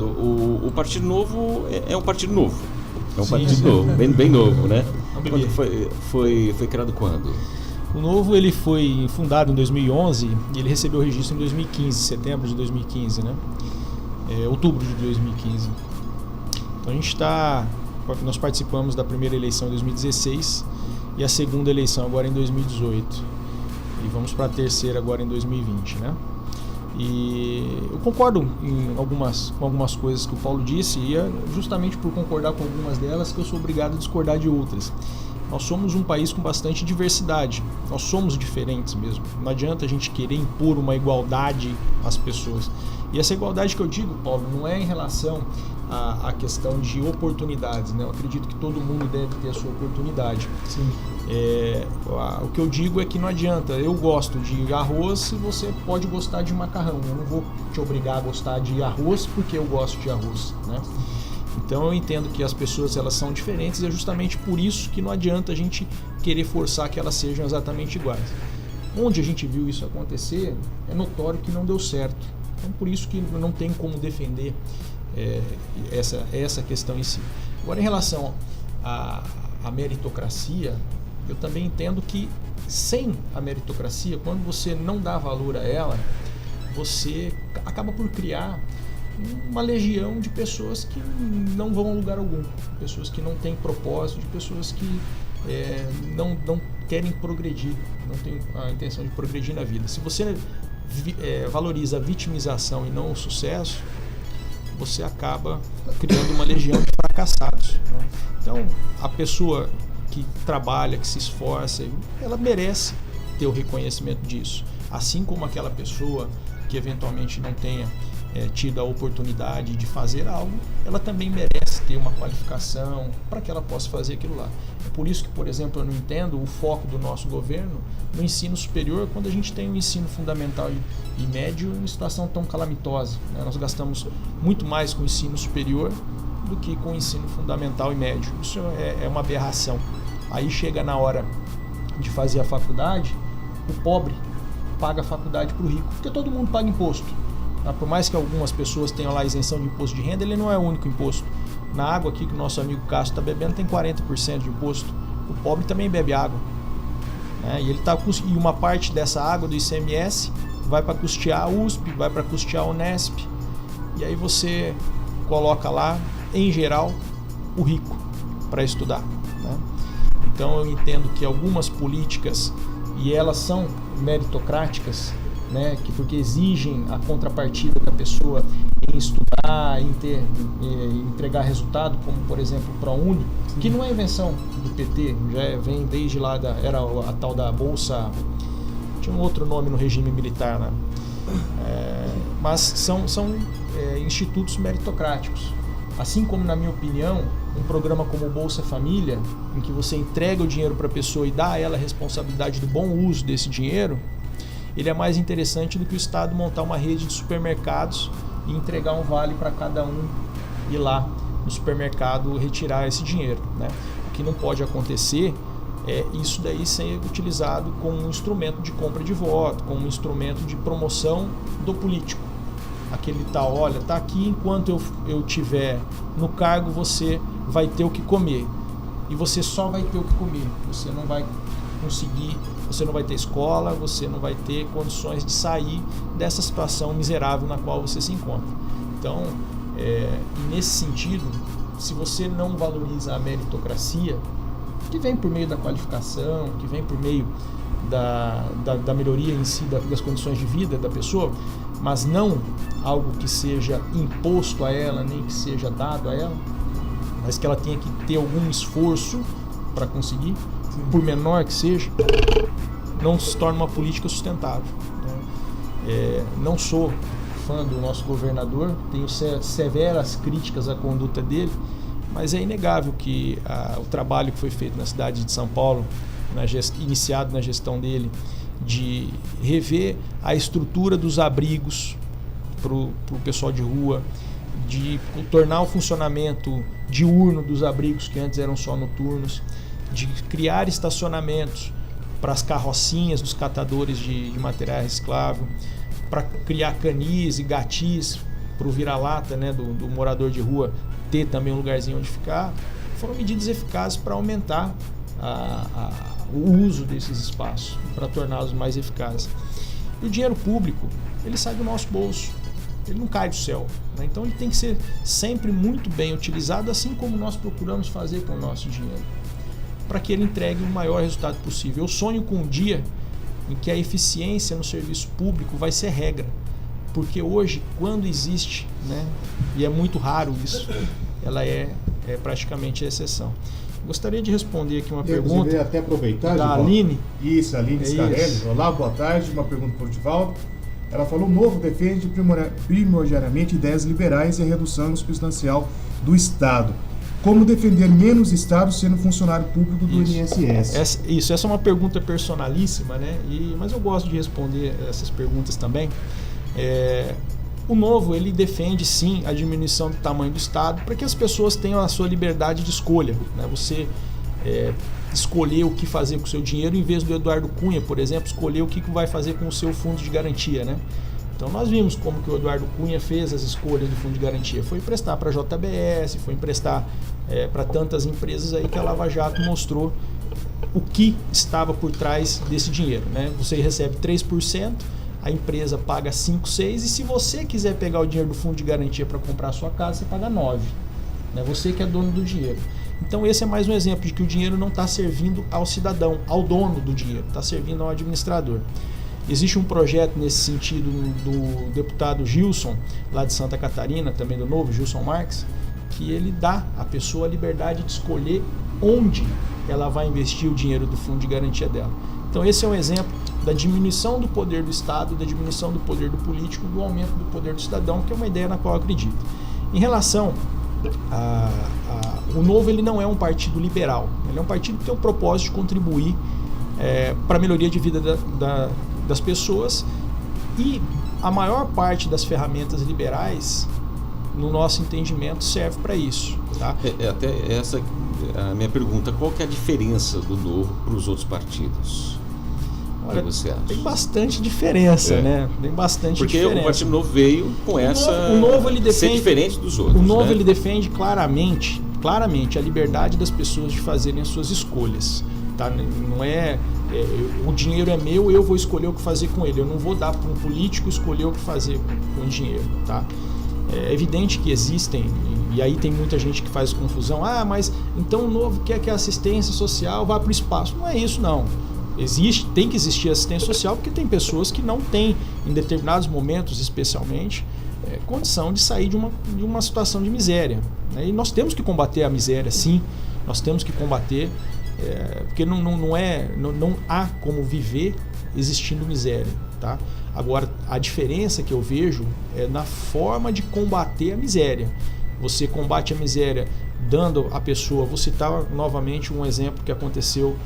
O Partido Novo é um partido novo. É um Sim, partido sim. novo, bem novo, né? É um bebê. Foi criado quando? O Novo ele foi fundado em 2011 e ele recebeu o registro em 2015, setembro de 2015, né? Outubro de 2015. Então nós participamos da primeira eleição em 2016 e a segunda eleição agora em 2018. E vamos para a terceira agora em 2020, né? E eu concordo com algumas coisas que o Paulo disse, e é justamente por concordar com algumas delas que eu sou obrigado a discordar de outras. Nós somos um país com bastante diversidade, nós somos diferentes mesmo. Não adianta a gente querer impor uma igualdade às pessoas. E essa igualdade que eu digo, Paulo, não é em relação à questão de oportunidades, né? Eu acredito que todo mundo deve ter a sua oportunidade. Sim. O que eu digo é que não adianta, eu gosto de arroz e você pode gostar de macarrão. Eu não vou te obrigar a gostar de arroz porque eu gosto de arroz, né? Então eu entendo que as pessoas elas são diferentes e é justamente por isso que não adianta a gente querer forçar que elas sejam exatamente iguais. Onde a gente viu isso acontecer, é notório que não deu certo. Então por isso que não tem como defender essa questão em si. Agora, em relação à meritocracia, eu também entendo que sem a meritocracia, quando você não dá valor a ela, você acaba por criar uma legião de pessoas que não vão a lugar algum, pessoas que não têm propósito, de pessoas que não querem progredir, não têm a intenção de progredir na vida. Se você valoriza a vitimização e não o sucesso, você acaba criando uma legião de fracassados, né? Então, a pessoa que trabalha, que se esforça, ela merece ter o reconhecimento disso. Assim como aquela pessoa que eventualmente não tenha tido a oportunidade de fazer algo, ela também merece ter uma qualificação para que ela possa fazer aquilo lá. É por isso que, por exemplo, eu não entendo o foco do nosso governo no ensino superior quando a gente tem um ensino fundamental e médio em situação tão calamitosa, né? Nós gastamos muito mais com o ensino superior do que com o ensino fundamental e médio. Isso é uma aberração. Aí chega na hora de fazer a faculdade, o pobre paga a faculdade para o rico, porque todo mundo paga imposto. Por mais que algumas pessoas tenham lá isenção de imposto de renda, ele não é o único imposto. Na água aqui que o nosso amigo Castro está bebendo tem 40% de imposto. O pobre também bebe água, né? E uma parte dessa água do ICMS vai para custear a USP, vai para custear a Unesp. E aí você coloca lá, em geral, o rico para estudar, né? Então eu entendo que algumas políticas, e elas são meritocráticas, né, porque exigem a contrapartida da pessoa em estudar, em entregar resultado, como por exemplo o ProUni, que não é invenção do PT, já vem desde lá, era a tal da Bolsa, tinha um outro nome no regime militar, né? Mas são institutos meritocráticos. Assim como, na minha opinião, um programa como o Bolsa Família, em que você entrega o dinheiro para a pessoa e dá a ela a responsabilidade do bom uso desse dinheiro, ele é mais interessante do que o Estado montar uma rede de supermercados e entregar um vale para cada um ir lá no supermercado retirar esse dinheiro, né? O que não pode acontecer é isso daí ser utilizado como um instrumento de compra de voto, como um instrumento de promoção do político. Aquele tal, olha, tá aqui, enquanto eu tiver no cargo, você vai ter o que comer. E você só vai ter o que comer. Você não vai conseguir, você não vai ter escola, você não vai ter condições de sair dessa situação miserável na qual você se encontra. Então, nesse sentido, se você não valoriza a meritocracia, que vem por meio da qualificação, que vem por meio da melhoria em si das condições de vida da pessoa, mas não algo que seja imposto a ela, nem que seja dado a ela, mas que ela tenha que ter algum esforço para conseguir, por menor que seja, não se torna uma política sustentável, né? Não sou fã do nosso governador, tenho severas críticas à conduta dele, mas é inegável que o trabalho que foi feito na cidade de São Paulo, iniciado na gestão dele, de rever a estrutura dos abrigos para o pessoal de rua, de tornar o funcionamento diurno dos abrigos que antes eram só noturnos, de criar estacionamentos para as carrocinhas dos catadores de material reciclável, para criar canis e gatis para o vira-lata, né, do morador de rua ter também um lugarzinho onde ficar, foram medidas eficazes para aumentar o uso desses espaços, para torná-los mais eficazes. E o dinheiro público, ele sai do nosso bolso, ele não cai do céu, né? Então ele tem que ser sempre muito bem utilizado, assim como nós procuramos fazer com o nosso dinheiro, para que ele entregue o maior resultado possível. Eu sonho com um dia em que a eficiência no serviço público vai ser regra, porque hoje, quando existe, né, e é muito raro isso, ela é praticamente a exceção. Gostaria de responder aqui uma pergunta. Eu até aproveitar da Aline. Isso, Aline Scarelli. Olá, boa tarde. Uma pergunta para o Divaldo. Ela falou: o Novo defende primordialmente ideias liberais e a redução substancial do Estado. Como defender menos Estado sendo funcionário público do INSS? Essa é uma pergunta personalíssima, né? Mas eu gosto de responder essas perguntas também. O Novo, ele defende sim a diminuição do tamanho do Estado para que as pessoas tenham a sua liberdade de escolha, né? Você escolher o que fazer com o seu dinheiro, em vez do Eduardo Cunha, por exemplo, escolher o que vai fazer com o seu fundo de garantia, né? Então nós vimos como que o Eduardo Cunha fez as escolhas do fundo de garantia. Foi emprestar para a JBS, foi emprestar para tantas empresas aí que a Lava Jato mostrou o que estava por trás desse dinheiro, né? Você recebe 3%, a empresa paga 5, 6, e se você quiser pegar o dinheiro do fundo de garantia para comprar a sua casa, você paga 9. Né? Você que é dono do dinheiro. Então esse é mais um exemplo de que o dinheiro não está servindo ao cidadão, ao dono do dinheiro, está servindo ao administrador. Existe um projeto nesse sentido do deputado Gilson, lá de Santa Catarina, também do Novo, Gilson Marques, que ele dá à pessoa a liberdade de escolher onde ela vai investir o dinheiro do fundo de garantia dela. Então esse é um exemplo da diminuição do poder do Estado, da diminuição do poder do político, do aumento do poder do cidadão, que é uma ideia na qual eu acredito. Em relação o Novo, ele não é um partido liberal, ele é um partido que tem o propósito de contribuir para a melhoria de vida das pessoas, e a maior parte das ferramentas liberais, no nosso entendimento, serve para isso. Tá? Até essa a minha pergunta: qual que é a diferença do Novo para os outros partidos? Olha, você acha? Tem bastante diferença, né? Tem bastante Porque diferença. O Partido Novo veio com o Novo, ele defende, ser diferente dos outros. O Novo, né? ele defende claramente a liberdade das pessoas de fazerem as suas escolhas. Tá? Não o dinheiro é meu, eu vou escolher o que fazer com ele. Eu não vou dar para um político escolher o que fazer com o dinheiro. Tá? É evidente que existem, e aí tem muita gente que faz confusão. Mas então o Novo quer que a assistência social vá para o espaço. Não é isso, não. Tem que existir assistência social, porque tem pessoas que não têm, em determinados momentos especialmente, condição de sair de uma situação de miséria. Né? E nós temos que combater a miséria, sim. Nós temos que combater, porque não há como viver existindo miséria. Tá? Agora, a diferença que eu vejo é na forma de combater a miséria. Você combate a miséria dando à pessoa... Vou citar novamente um exemplo que aconteceu,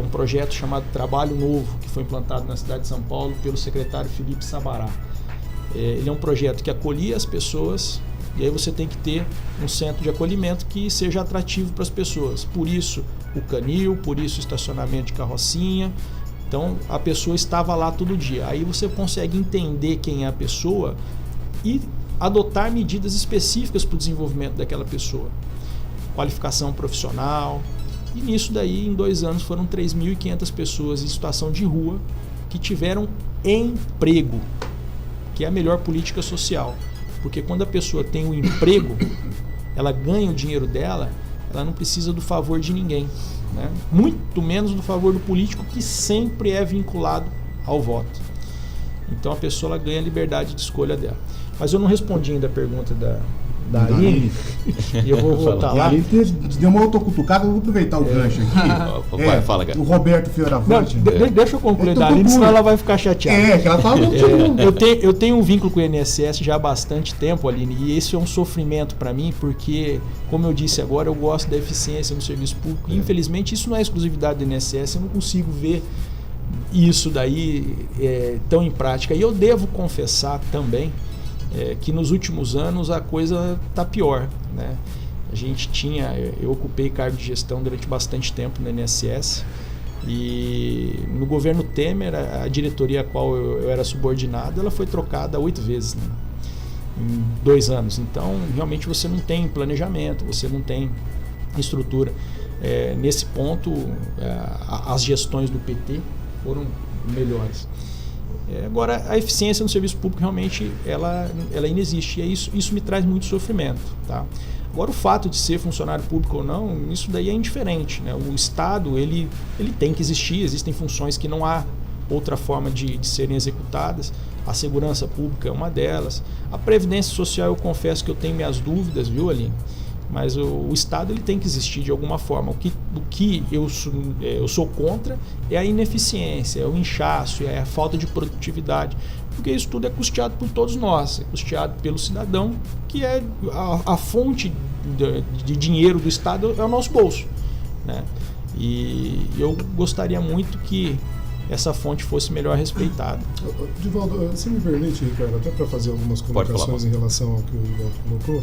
um projeto chamado Trabalho Novo, que foi implantado na cidade de São Paulo pelo secretário Felipe Sabará. Ele é um projeto que acolhia as pessoas, e aí você tem que ter um centro de acolhimento que seja atrativo para as pessoas. Por isso o canil, por isso o estacionamento de carrocinha. Então a pessoa estava lá todo dia. Aí você consegue entender quem é a pessoa e adotar medidas específicas para o desenvolvimento daquela pessoa. Qualificação profissional. E nisso daí, em 2 anos, foram 3.500 pessoas em situação de rua que tiveram emprego, que é a melhor política social. Porque quando a pessoa tem um emprego, ela ganha o dinheiro dela, ela não precisa do favor de ninguém. Né? Muito menos do favor do político, que sempre é vinculado ao voto. Então a pessoa ela ganha a liberdade de escolha dela. Mas eu não respondi ainda a pergunta da Aline, e eu vou voltar lá. A Aline deu uma autocutucada, eu vou aproveitar o gancho aqui. Fala, o Roberto Fioravante. Deixa eu concluir da Aline, senão ela vai ficar chateada. Que ela fala eu tenho um vínculo com o INSS já há bastante tempo, Aline, e esse é um sofrimento para mim, porque, como eu disse agora, eu gosto da eficiência no serviço público. E, infelizmente, isso não é exclusividade do INSS, eu não consigo ver isso daí tão em prática. E eu devo confessar também que nos últimos anos a coisa está pior, né? Eu ocupei cargo de gestão durante bastante tempo no INSS, e no governo Temer a diretoria a qual eu era subordinado, ela foi trocada 8 vezes, né? em 2 anos. Então, realmente você não tem planejamento, você não tem estrutura. Nesse ponto, as gestões do PT foram melhores. Agora, a eficiência no serviço público realmente ela inexiste, e isso me traz muito sofrimento. Tá? Agora, o fato de ser funcionário público ou não, isso daí é indiferente. Né? O Estado ele tem que existir, existem funções que não há outra forma de serem executadas. A segurança pública é uma delas. A Previdência Social, eu confesso que eu tenho minhas dúvidas, viu, Aline? Mas o Estado ele tem que existir de alguma forma. O que eu sou contra é a ineficiência, é o inchaço, é a falta de produtividade. Porque isso tudo é custeado por todos nós, é custeado pelo cidadão, que é a fonte de dinheiro do Estado, é o nosso bolso. Né? E eu gostaria muito que essa fonte fosse melhor respeitada. Divaldo, você me permite, Ricardo, até para fazer algumas colocações em relação ao que o Divaldo colocou.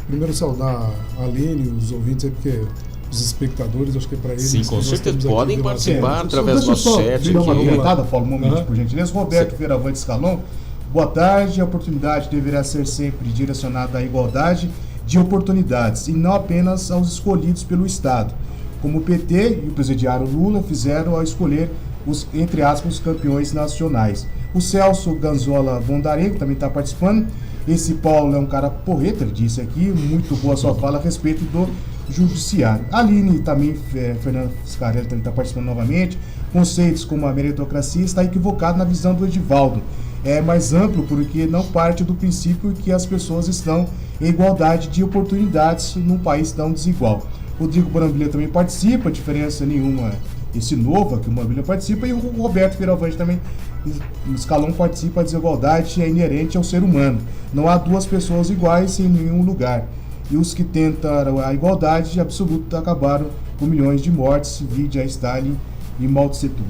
Primeiro saudar a Aline, os ouvintes, porque os espectadores, acho que é para eles. Sim, com certeza podem participar através do nosso chat. Uma comentada, Paulo, um momento, por gentileza. Roberto Feiravante Scalon, boa tarde. A oportunidade deverá ser sempre direcionada à igualdade de oportunidades e não apenas aos escolhidos pelo Estado, como o PT e o presidiário Lula fizeram ao escolher os, entre aspas, os campeões nacionais. O Celso Ganzola Bondarengo também está participando. Esse Paulo é um cara porreta, ele disse aqui, muito boa sua fala a respeito do judiciário. A Aline também, Fernando Scarelli também está participando novamente. Conceitos como a meritocracia está equivocado na visão do Edivaldo. É mais amplo porque não parte do princípio que as pessoas estão em igualdade de oportunidades num país tão desigual. Rodrigo Borambilha também participa, diferença nenhuma esse novo que o Borambilha participa, e o Roberto Feiravante também, o Scalon participa. A desigualdade é inerente ao ser humano. Não há duas pessoas iguais em nenhum lugar. E os que tentaram a igualdade absoluta acabaram com milhões de mortes, vide a Stalin e Mao Tse Tung.